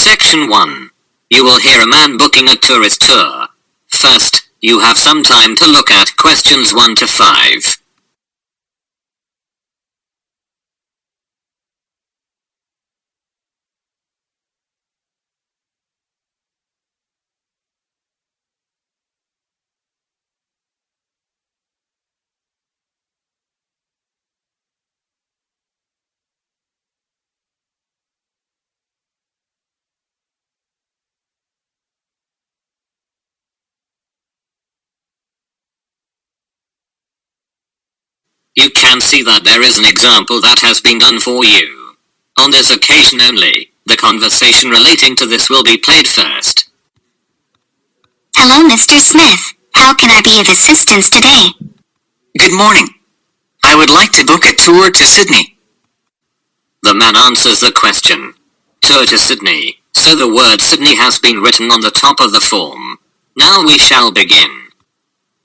Section 1. You will hear a man booking a tourist tour. First, you have some time to look at questions 1 to 5. You can see that there is an example that has been done for you. On this occasion only, the conversation relating to this will be played first. Hello, Mr. Smith. How can I be of assistance today? Good morning. I would like to book a tour to Sydney. The man answers the question. Tour to Sydney. So the word Sydney has been written on the top of the form. Now we shall begin.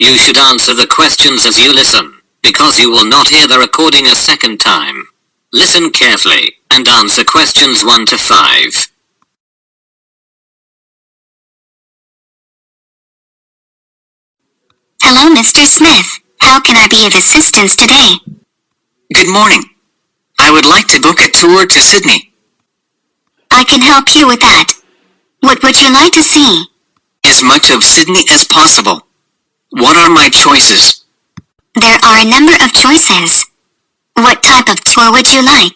You should answer the questions as you listen, because you will not hear the recording a second time. Listen carefully, and answer questions 1 to 5. Hello, Mr. Smith. How can I be of assistance today? Good morning. I would like to book a tour to Sydney. I can help you with that. What would you like to see? As much of Sydney as possible. What are my choices? There are a number of choices. What type of tour would you like?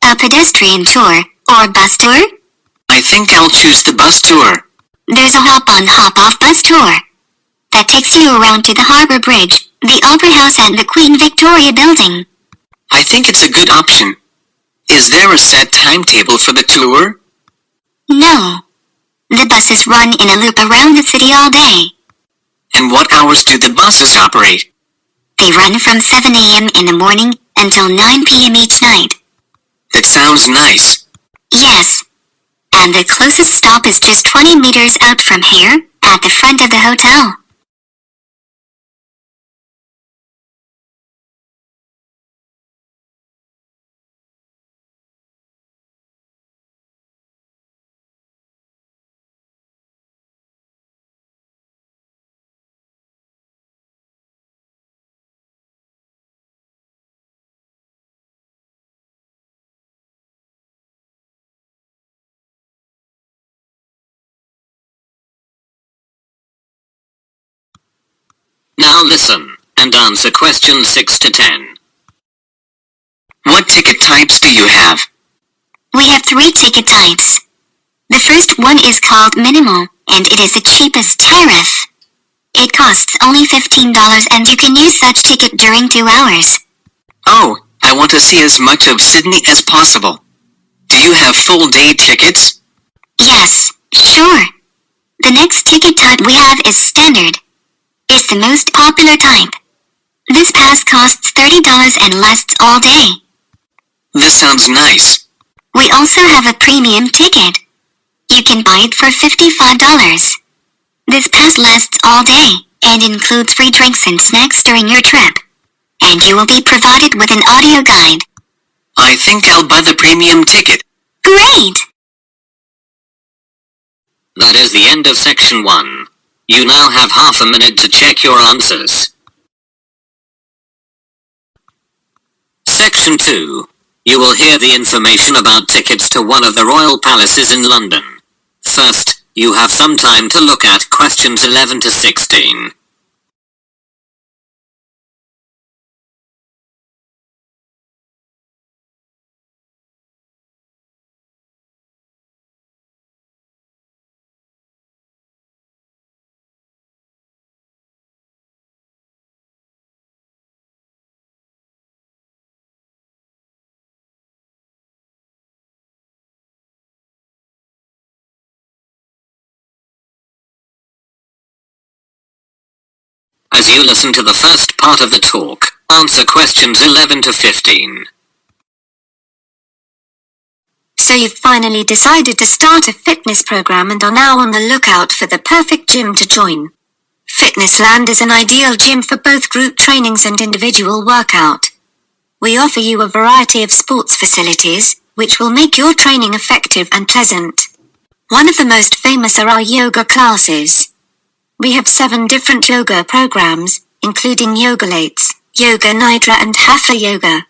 A pedestrian tour or bus tour? I think I'll choose the bus tour. There's a hop-on hop-off bus tour that takes you around to the Harbour Bridge, the Opera House and the Queen Victoria Building. I think it's a good option. Is there a set timetable for the tour? No. The buses run in a loop around the city all day. And what hours do the buses operate? They run from 7 a.m. in the morning until 9 p.m. each night. That sounds nice. Yes. And the closest stop is just 20 meters out from here, at the front of the hotel. Now listen, and answer questions 6 to 10. What ticket types do you have? We have 3 ticket types. The first one is called Minimal, and it is the cheapest tariff. It costs only $15 and you can use such ticket during 2 hours. Oh, I want to see as much of Sydney as possible. Do you have full-day tickets? Yes, sure. The next ticket type we have is Standard. It's the most popular type. This pass costs $30 and lasts all day. This sounds nice. We also have a premium ticket. You can buy it for $55. This pass lasts all day and includes free drinks and snacks during your trip. And you will be provided with an audio guide. I think I'll buy the premium ticket. Great! That is the end of section 1. You now have half a minute to check your answers. Section 2. You will hear the information about tickets to one of the royal palaces in London. First, you have some time to look at questions 11 to 16. As you listen to the first part of the talk, answer questions 11 to 15. So you've finally decided to start a fitness program and are now on the lookout for the perfect gym to join. Fitnessland is an ideal gym for both group trainings and individual workout. We offer you a variety of sports facilities, which will make your training effective and pleasant. One of the most famous are our yoga classes. We have 7 different yoga programs, including Yoga Lates, Yoga Nidra and Hatha Yoga.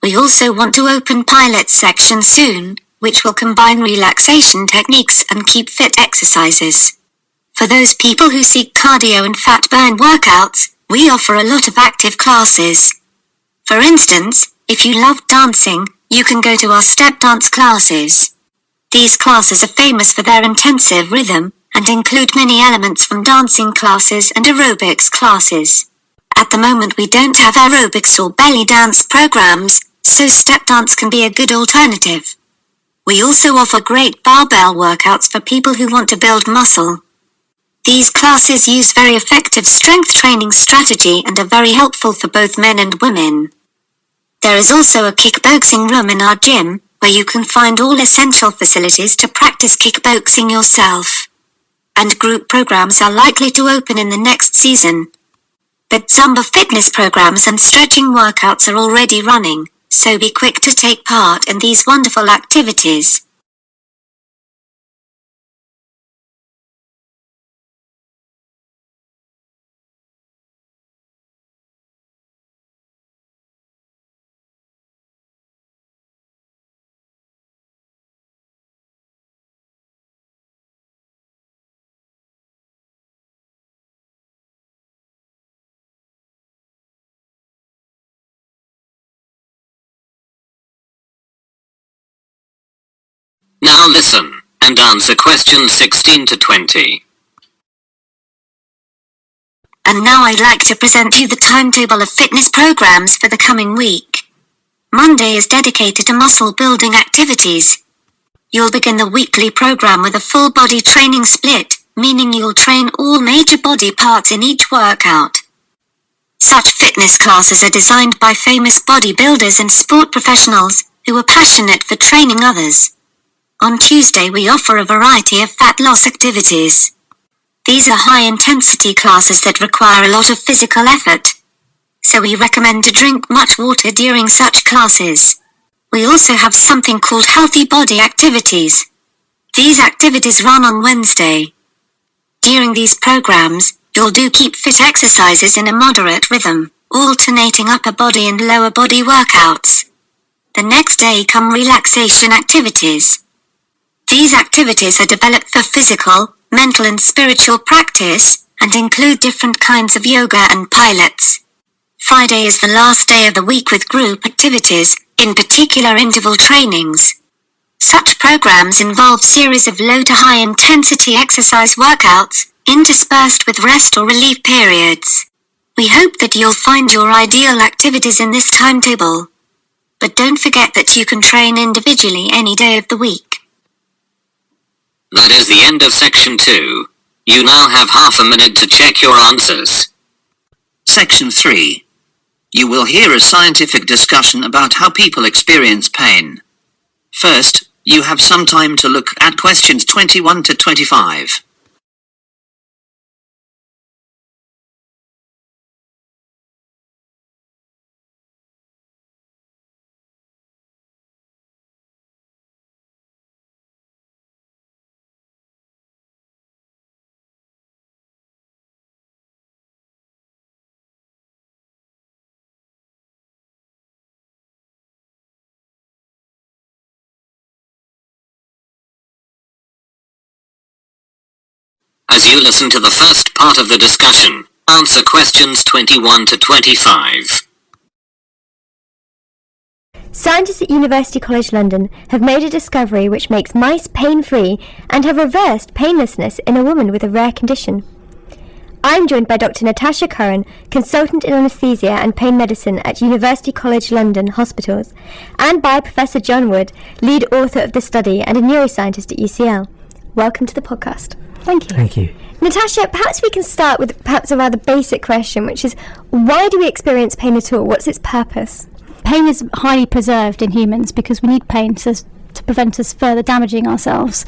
We also want to open Pilates section soon, which will combine relaxation techniques and keep fit exercises. For those people who seek cardio and fat burn workouts, we offer a lot of active classes. For instance, if you love dancing, you can go to our step dance classes. These classes are famous for their intensive rhythm, and include many elements from dancing classes and aerobics classes. At the moment we don't have aerobics or belly dance programs, so step dance can be a good alternative. We also offer great barbell workouts for people who want to build muscle. These classes use very effective strength training strategy and are very helpful for both men and women. There is also a kickboxing room in our gym, where you can find all essential facilities to practice kickboxing yourself. And group programs are likely to open in the next season. But Zumba fitness programs and stretching workouts are already running, so be quick to take part in these wonderful activities. Now listen, and answer questions 16 to 20. And now I'd like to present you the timetable of fitness programs for the coming week. Monday is dedicated to muscle building activities. You'll begin the weekly program with a full body training split, meaning you'll train all major body parts in each workout. Such fitness classes are designed by famous bodybuilders and sport professionals who are passionate for training others. On Tuesday we offer a variety of fat loss activities. These are high-intensity classes that require a lot of physical effort, so we recommend to drink much water during such classes. We also have something called healthy body activities. These activities run on Wednesday. During these programs, you'll do keep fit exercises in a moderate rhythm, alternating upper body and lower body workouts. The next day come relaxation activities. These activities are developed for physical, mental and spiritual practice, and include different kinds of yoga and pilates. Friday is the last day of the week with group activities, in particular interval trainings. Such programs involve series of low to high intensity exercise workouts, interspersed with rest or relief periods. We hope that you'll find your ideal activities in this timetable. But don't forget that you can train individually any day of the week. That is the end of section 2. You now have half a minute to check your answers. Section 3. You will hear a scientific discussion about how people experience pain. First, you have some time to look at questions 21 to 25. As you listen to the first part of the discussion, answer questions 21 to 25. Scientists at University College London have made a discovery which makes mice pain-free and have reversed painlessness in a woman with a rare condition. I'm joined by Dr. Natasha Curran, consultant in anaesthesia and pain medicine at University College London Hospitals, and by Professor John Wood, lead author of the study and a neuroscientist at UCL. Welcome to the podcast. Thank you. Thank you. Natasha, perhaps we can start with perhaps a rather basic question, which is, why do we experience pain at all? What's its purpose? Pain is highly preserved in humans because we need pain to prevent us further damaging ourselves.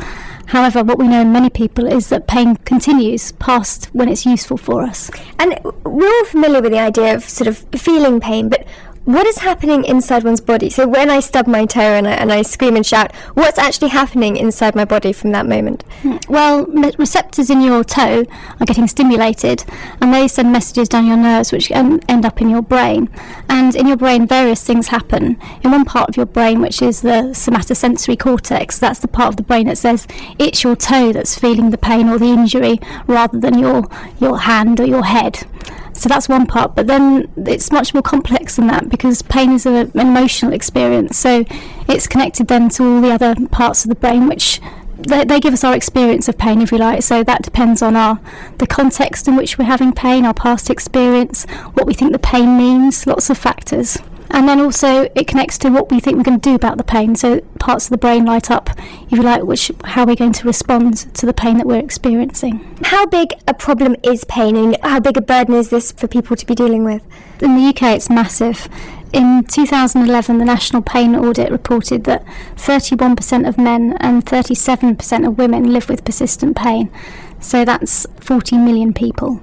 However, what we know in many people is that pain continues past when it's useful for us. And we're all familiar with the idea of sort of feeling pain, but What is happening inside one's body? So when I stub my toe and I scream and shout, what's actually happening inside my body from that moment? Well, receptors in your toe are getting stimulated, and they send messages down your nerves which end up in your brain. And in your brain, various things happen. In one part of your brain, which is the somatosensory cortex, that's the part of the brain that says it's your toe that's feeling the pain or the injury rather than your hand or your head. So that's one part, but then it's much more complex than that, because pain is an emotional experience. So it's connected then to all the other parts of the brain, which they give us our experience of pain, if you like. So that depends on the context in which we're having pain, our past experience, what we think the pain means, lots of factors. And then also it connects to what we think we're going to do about the pain. So parts of the brain light up, if you like, how we're going to respond to the pain that we're experiencing. How big a problem is pain, and how big a burden is this for people to be dealing with? In the UK, it's massive. In 2011, the National Pain Audit reported that 31% of men and 37% of women live with persistent pain. So that's 40 million people.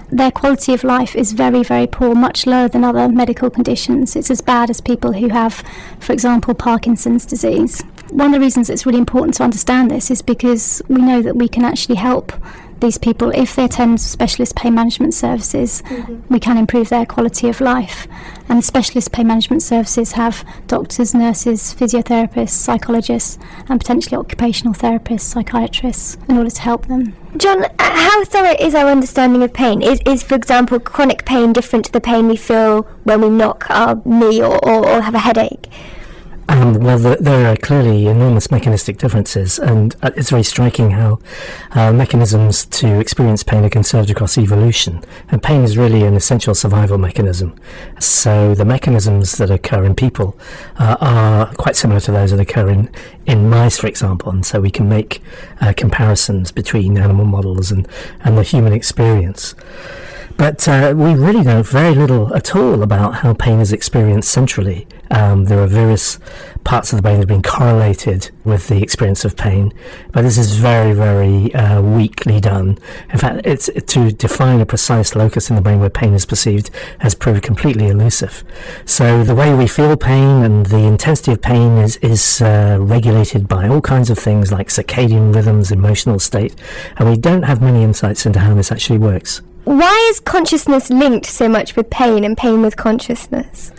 Their quality of life is very, very poor, much lower than other medical conditions. It's as bad as people who have, for example, Parkinson's disease. One of the reasons it's really important to understand this is because we know that we can actually help these people if they attend specialist pain management services. We can improve their quality of life. And specialist pain management services have doctors, nurses, physiotherapists, psychologists, and potentially occupational therapists, psychiatrists, in order to help them. John, how thorough is our understanding of pain? Is, for example, chronic pain different to the pain we feel when we knock our knee or have a headache? Well, there are clearly enormous mechanistic differences, and it's very striking how mechanisms to experience pain are conserved across evolution. And pain is really an essential survival mechanism. So the mechanisms that occur in people are quite similar to those that occur in mice, for example. And so we can make comparisons between animal models and the human experience. But we really know very little at all about how pain is experienced centrally. There are various parts of the brain that have been correlated with the experience of pain, but this is very, very weakly done. In fact, to define a precise locus in the brain where pain is perceived has proved completely elusive. So the way we feel pain and the intensity of pain is regulated by all kinds of things like circadian rhythms, emotional state, and we don't have many insights into how this actually works. Why is consciousness linked so much with pain and pain with consciousness?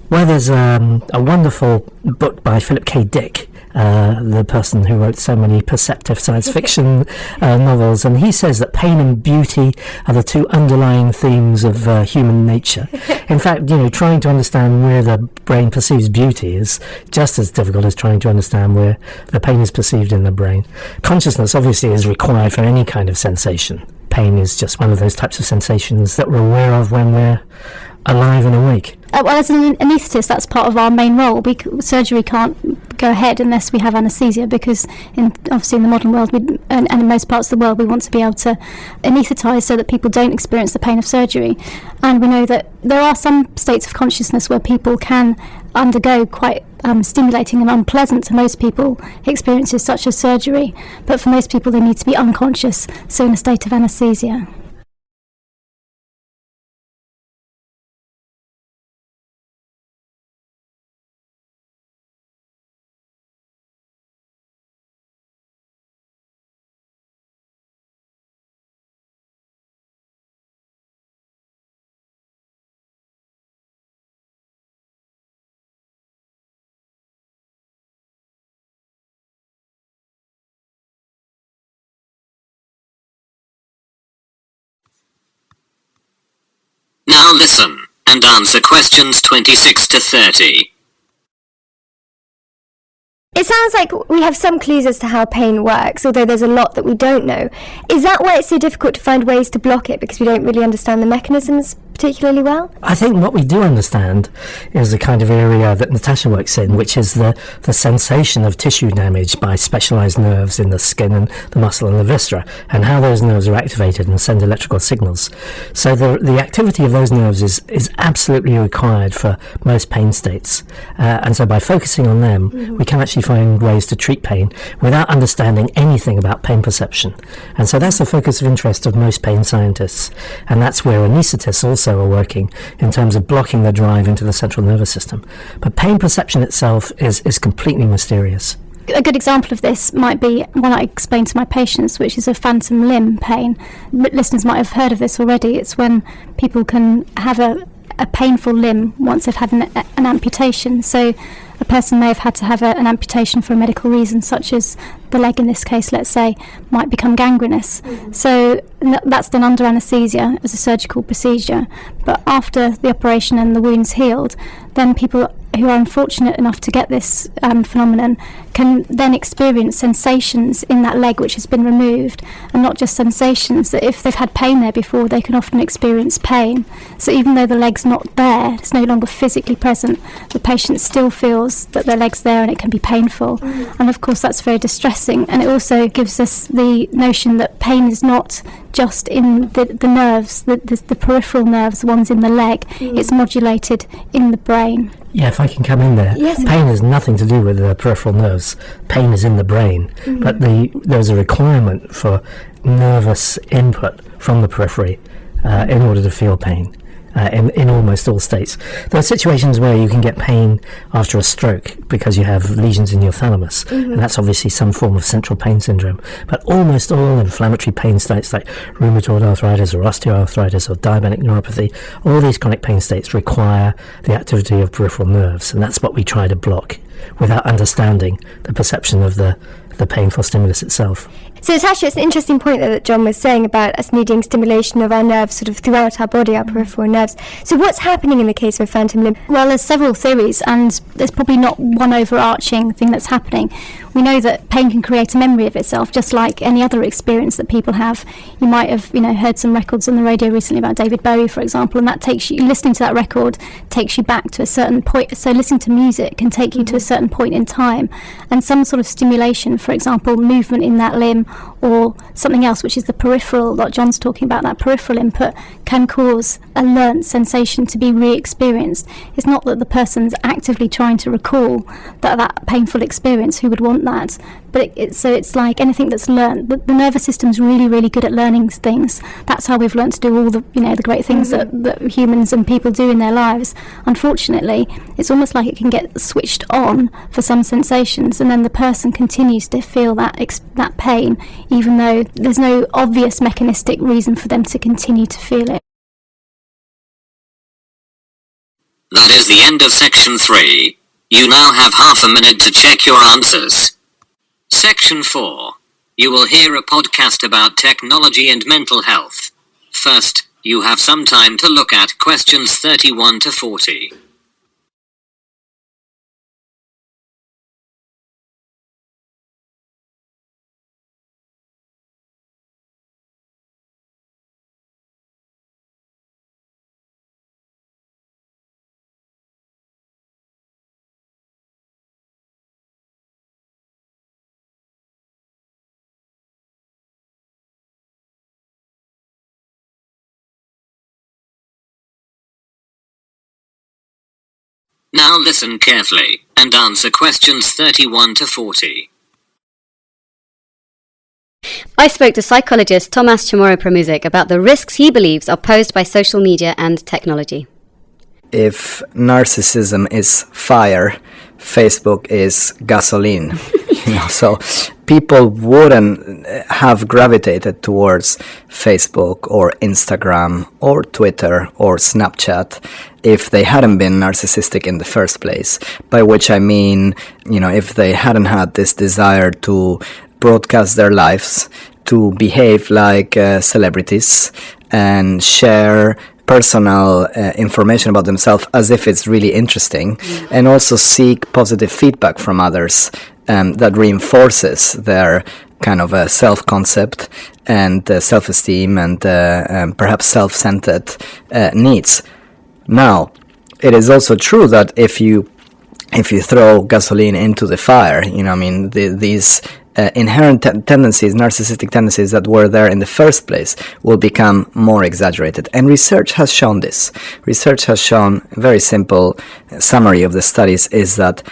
Well, there's a wonderful book by Philip K. Dick, the person who wrote so many perceptive science fiction novels, and he says that pain and beauty are the two underlying themes of human nature. In fact, trying to understand where the brain perceives beauty is just as difficult as trying to understand where the pain is perceived in the brain. Consciousness obviously is required for any kind of sensation. Pain is just one of those types of sensations that we're aware of when we're alive and awake. Well, as an anaesthetist, that's part of our main role. Surgery can't go ahead unless we have anaesthesia, because obviously in the modern world and in most parts of the world we want to be able to anaesthetise so that people don't experience the pain of surgery. And we know that there are some states of consciousness where people can undergo quite stimulating and unpleasant to most people experiences such as surgery, but for most people they need to be unconscious, so in a state of anaesthesia. Now listen, and answer questions 26 to 30. It sounds like we have some clues as to how pain works, although there's a lot that we don't know. Is that why it's so difficult to find ways to block it, because we don't really understand the mechanisms particularly well? I think what we do understand is the kind of area that Natasha works in, which is the sensation of tissue damage by specialised nerves in the skin and the muscle and the viscera, and how those nerves are activated and send electrical signals. So the activity of those nerves is absolutely required for most pain states. And so by focusing on them, we can actually find ways to treat pain without understanding anything about pain perception. And so that's the focus of interest of most pain scientists. And that's where anaesthetists also so are working in terms of blocking the drive into the central nervous system. But pain perception itself is completely mysterious. A good example of this might be one I explain to my patients, which is a phantom limb pain. Listeners might have heard of this already. It's when people can have a painful limb once they've had an amputation. So a person may have had to have an amputation for a medical reason, such as the leg in this case, let's say, might become gangrenous. So that's done under anaesthesia as a surgical procedure. But after the operation and the wound's healed, then people who are unfortunate enough to get this phenomenon can then experience sensations in that leg which has been removed, and not just sensations, that if they've had pain there before, they can often experience pain. So even though the leg's not there, it's no longer physically present, the patient still feels that their leg's there and it can be painful. And of course that's very distressing, and it also gives us the notion that pain is not just in the nerves, the peripheral nerves, the ones in the leg. It's modulated in the brain. Yeah, if I can come in there. Yes. Pain has nothing to do with the peripheral nerves. Pain is in the brain. But there's a requirement for nervous input from the periphery in order to feel pain. In almost all states. There are situations where you can get pain after a stroke because you have lesions in your thalamus, and that's obviously some form of central pain syndrome. But almost all inflammatory pain states like rheumatoid arthritis or osteoarthritis or diabetic neuropathy, all these chronic pain states require the activity of peripheral nerves, and that's what we try to block without understanding the perception of the painful stimulus itself. So Natasha, it's an interesting point that John was saying about us needing stimulation of our nerves sort of throughout our body, our peripheral nerves. So what's happening in the case of phantom limb? Well, there's several theories, and there's probably not one overarching thing that's happening. We know that pain can create a memory of itself, just like any other experience that people have. You might have, heard some records on the radio recently about David Bowie, for example, and that takes you, listening to that record takes you back to a certain point. So listening to music can take you to a certain point in time, and some sort of stimulation, for example, movement in that limb, or something else, which is the peripheral, that John's talking about, that peripheral input, can cause a learnt sensation to be re-experienced. It's not that the person's actively trying to recall that painful experience, who would want that, but it's like anything that's learnt. The nervous system's really, really good at learning things. That's how we've learnt to do all the the great things that humans and people do in their lives. Unfortunately, it's almost like it can get switched on for some sensations, and then the person continues to feel that pain, even though there's no obvious mechanistic reason for them to continue to feel it. That is the end of section 3. You now have half a minute to check your answers. Section 4. You will hear a podcast about technology and mental health. First, you have some time to look at questions 31 to 40. Now listen carefully, and answer questions 31 to 40. I spoke to psychologist Tomasz Chamorro-Premuzic about the risks he believes are posed by social media and technology. If narcissism is fire, Facebook is gasoline. So people wouldn't have gravitated towards Facebook or Instagram or Twitter or Snapchat if they hadn't been narcissistic in the first place. By which I mean, if they hadn't had this desire to broadcast their lives, to behave like celebrities and share personal information about themselves as if it's really interesting, and also seek positive feedback from others that reinforces their kind of self-concept and self-esteem and perhaps self-centered needs. Now, it is also true that if you throw gasoline into the fire, these inherent tendencies, narcissistic tendencies that were there in the first place will become more exaggerated. And research has shown this. Research has shown, a very simple summary of the studies is that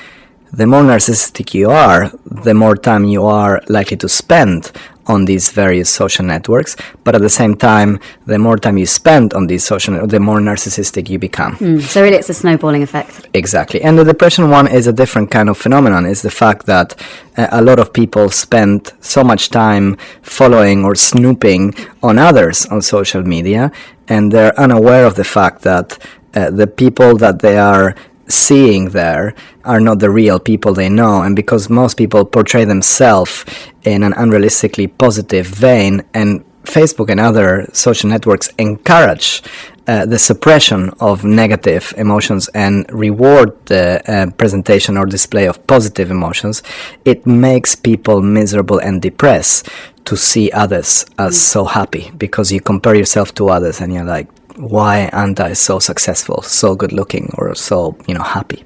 the more narcissistic you are, the more time you are likely to spend on these various social networks, but at the same time, the more time you spend on these social networks, the more narcissistic you become. So really it's a snowballing effect. Exactly. And the depression one is a different kind of phenomenon. It's the fact that a lot of people spend so much time following or snooping on others on social media, and they're unaware of the fact that the people that they are seeing there are not the real people they know. And because most people portray themselves in an unrealistically positive vein, and Facebook and other social networks encourage the suppression of negative emotions and reward the presentation or display of positive emotions, it makes people miserable and depressed to see others as so happy, because you compare yourself to others and you're like, why aren't I so successful, so good looking, or so, happy?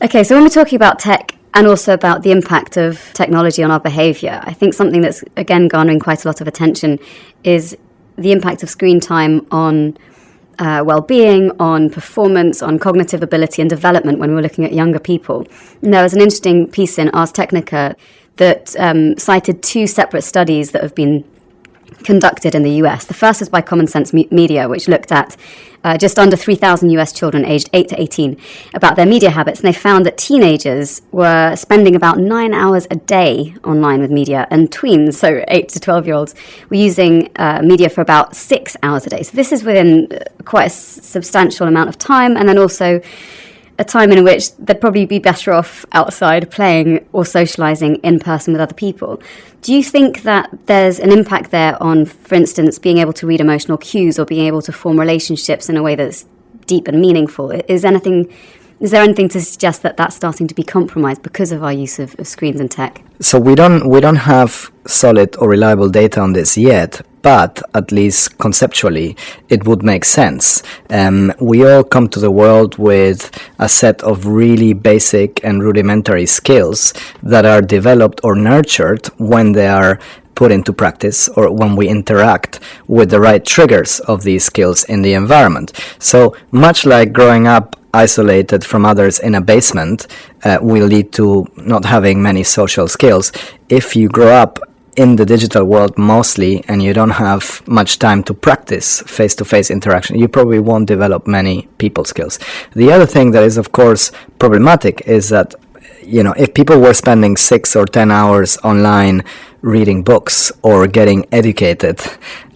Okay, so when we're talking about tech and also about the impact of technology on our behaviour, I think something that's, again, garnering quite a lot of attention is the impact of screen time on well-being, on performance, on cognitive ability and development when we're looking at younger people. And there was an interesting piece in Ars Technica that cited 2 separate studies that have been conducted in the US. The first was by Common Sense Media, which looked at just under 3,000 US children aged 8 to 18 about their media habits, and they found that teenagers were spending about 9 hours a day online with media, and tweens, so 8 to 12-year-olds, were using media for about 6 hours a day. So this is within quite a substantial amount of time, and then also a time in which they'd probably be better off outside playing or socialising in person with other people. Do you think that there's an impact there on, for instance, being able to read emotional cues or being able to form relationships in a way that's deep and meaningful? Is there anything to suggest that that's starting to be compromised because of our use of screens and tech? So we don't have solid or reliable data on this yet, but at least conceptually it would make sense. We all come to the world with a set of really basic and rudimentary skills that are developed or nurtured when they are put into practice or when we interact with the right triggers of these skills in the environment. So much like growing up isolated from others in a basement will lead to not having many social skills. If you grow up in the digital world mostly and you don't have much time to practice face-to-face interaction, you probably won't develop many people skills. The other thing that is of course problematic is that if people were spending 6 or 10 hours online reading books or getting educated,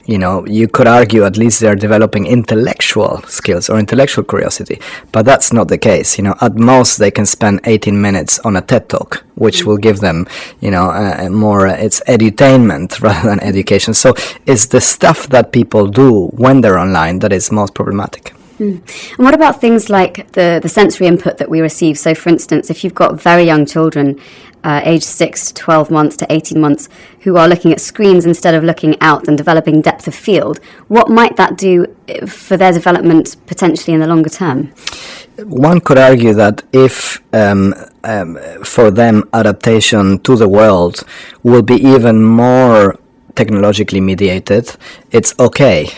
you could argue at least they're developing intellectual skills or intellectual curiosity, but that's not the case. At most they can spend 18 minutes on a TED Talk, which will give them, more, it's edutainment rather than education. So it's the stuff that people do when they're online that is most problematic. And what about things like the sensory input that we receive? So, for instance, if you've got very young children, aged 6 to 12 months to 18 months, who are looking at screens instead of looking out and developing depth of field, what might that do for their development potentially in the longer term? One could argue that if for them adaptation to the world will be even more technologically mediated, it's okay,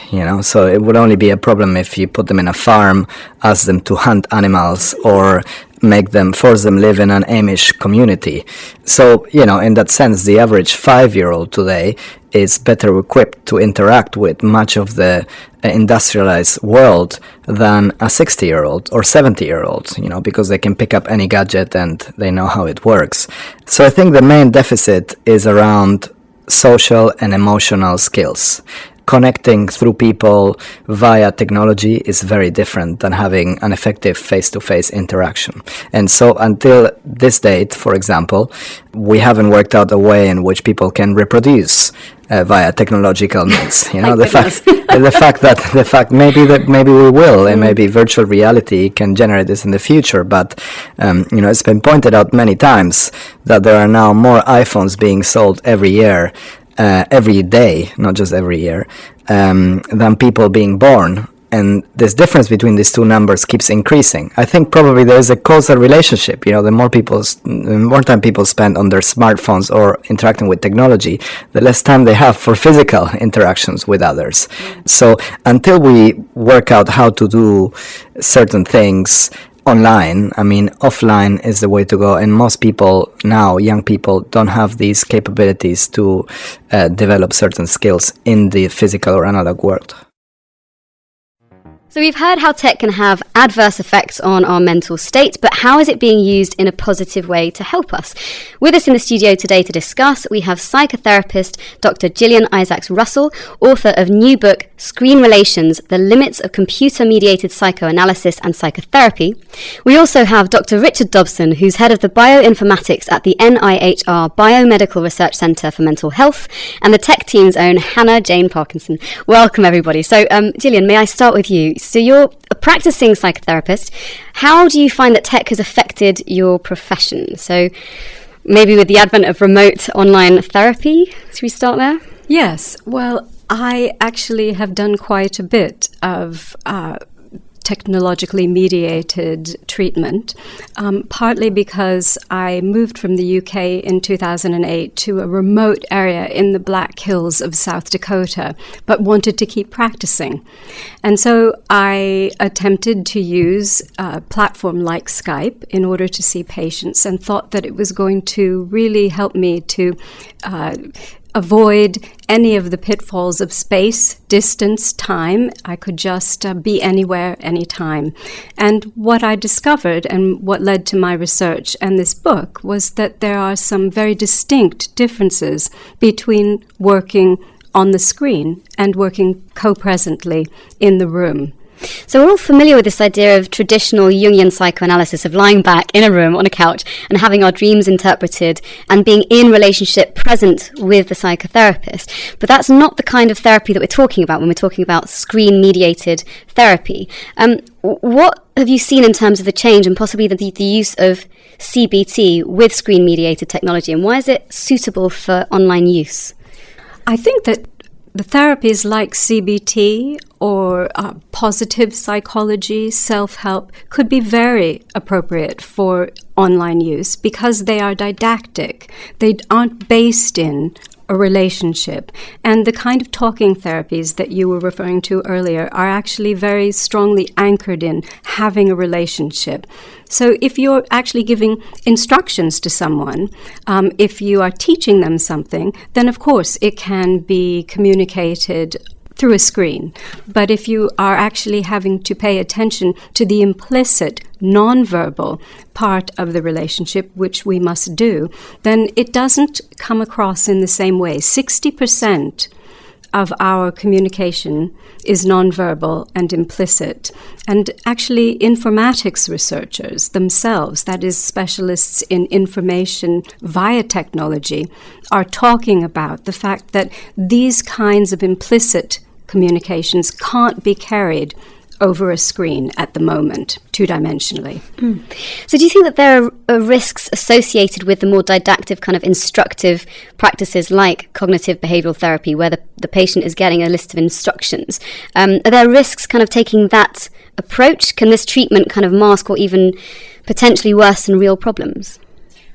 so it would only be a problem if you put them in a farm, ask them to hunt animals, or force them live in an Amish community. So, in that sense, the average 5-year-old today is better equipped to interact with much of the industrialized world than a 60-year-old or 70-year-old, because they can pick up any gadget and they know how it works. So I think the main deficit is around social and emotional skills. Connecting through people via technology is very different than having an effective face-to-face interaction. And so until this date, for example, we haven't worked out a way in which people can reproduce via technological means. The fact maybe we will, and maybe virtual reality can generate this in the future. But it's been pointed out many times that there are now more iPhones being sold every year, every day, not just every year, than people being born. And this difference between these two numbers keeps increasing. I think probably there is a causal relationship. The more time people spend on their smartphones or interacting with technology, the less time they have for physical interactions with others. So until we work out how to do certain things online. I mean, offline is the way to go, and most people now, young people, don't have these capabilities to develop certain skills in the physical or analog world. So we've heard how tech can have adverse effects on our mental state, but how is it being used in a positive way to help us? With us in the studio today to discuss, we have psychotherapist Dr. Gillian Isaacs-Russell, author of new book, Screen Relations, The Limits of Computer-Mediated Psychoanalysis and Psychotherapy. We also have Dr. Richard Dobson, who's head of the bioinformatics at the NIHR Biomedical Research Centre for Mental Health, and the tech team's own Hannah Jane Parkinson. Welcome, everybody. So, Gillian, may I start with you? So you're a practicing psychotherapist. How do you find that tech has affected your profession? So maybe with the advent of remote online therapy, should we start there? Yes. Well, I actually have done quite a bit of technologically mediated treatment, partly because I moved from the UK in 2008 to a remote area in the Black Hills of South Dakota, but wanted to keep practicing. And so I attempted to use a platform like Skype in order to see patients, and thought that it was going to really help me to avoid any of the pitfalls of space, distance, time. I could just be anywhere, anytime. And what I discovered, and what led to my research and this book, was that there are some very distinct differences between working on the screen and working co-presently in the room. So we're all familiar with this idea of traditional Jungian psychoanalysis of lying back in a room on a couch and having our dreams interpreted and being in relationship present with the psychotherapist. But that's not the kind of therapy that we're talking about when we're talking about screen-mediated therapy. What have you seen in terms of the change and possibly the use of CBT with screen-mediated technology, and why is it suitable for online use? I think that the therapies like CBT or positive psychology, self-help, could be very appropriate for online use because they are didactic. They aren't based in a relationship. And the kind of talking therapies that you were referring to earlier are actually very strongly anchored in having a relationship. So if you're actually giving instructions to someone, if you are teaching them something, then of course it can be communicated through a screen. But if you are actually having to pay attention to the implicit, nonverbal part of the relationship, which we must do, then it doesn't come across in the same way. 60% of our communication is nonverbal and implicit. And actually, informatics researchers themselves, that is, specialists in information via technology, are talking about the fact that these kinds of implicit communications can't be carried over a screen at the moment, two-dimensionally. So do you think that there are risks associated with the more didactic kind of instructive practices like cognitive behavioural therapy, where the patient is getting a list of instructions? Are there risks kind of taking that approach? Can this treatment kind of mask or even potentially worsen real problems?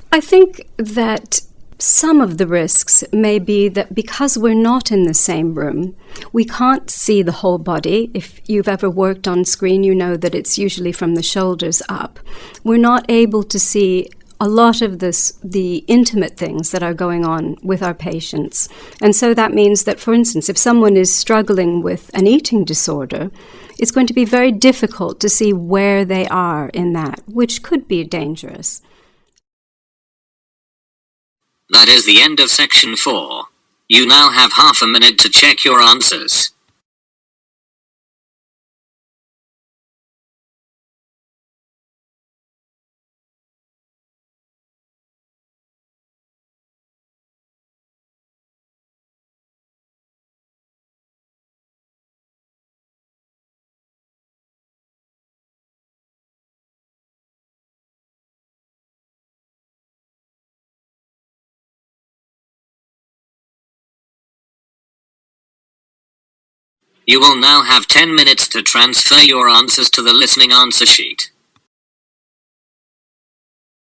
I think that some of the risks may be that because we're not in the same room, we can't see the whole body. If you've ever worked on screen, you know that it's usually from the shoulders up. We're not able to see a lot of the intimate things that are going on with our patients. And so that means that, for instance, if someone is struggling with an eating disorder, it's going to be very difficult to see where they are in that, which could be dangerous. That is the end of section 4. You now have half a minute to check your answers. You will now have 10 minutes to transfer your answers to the listening answer sheet.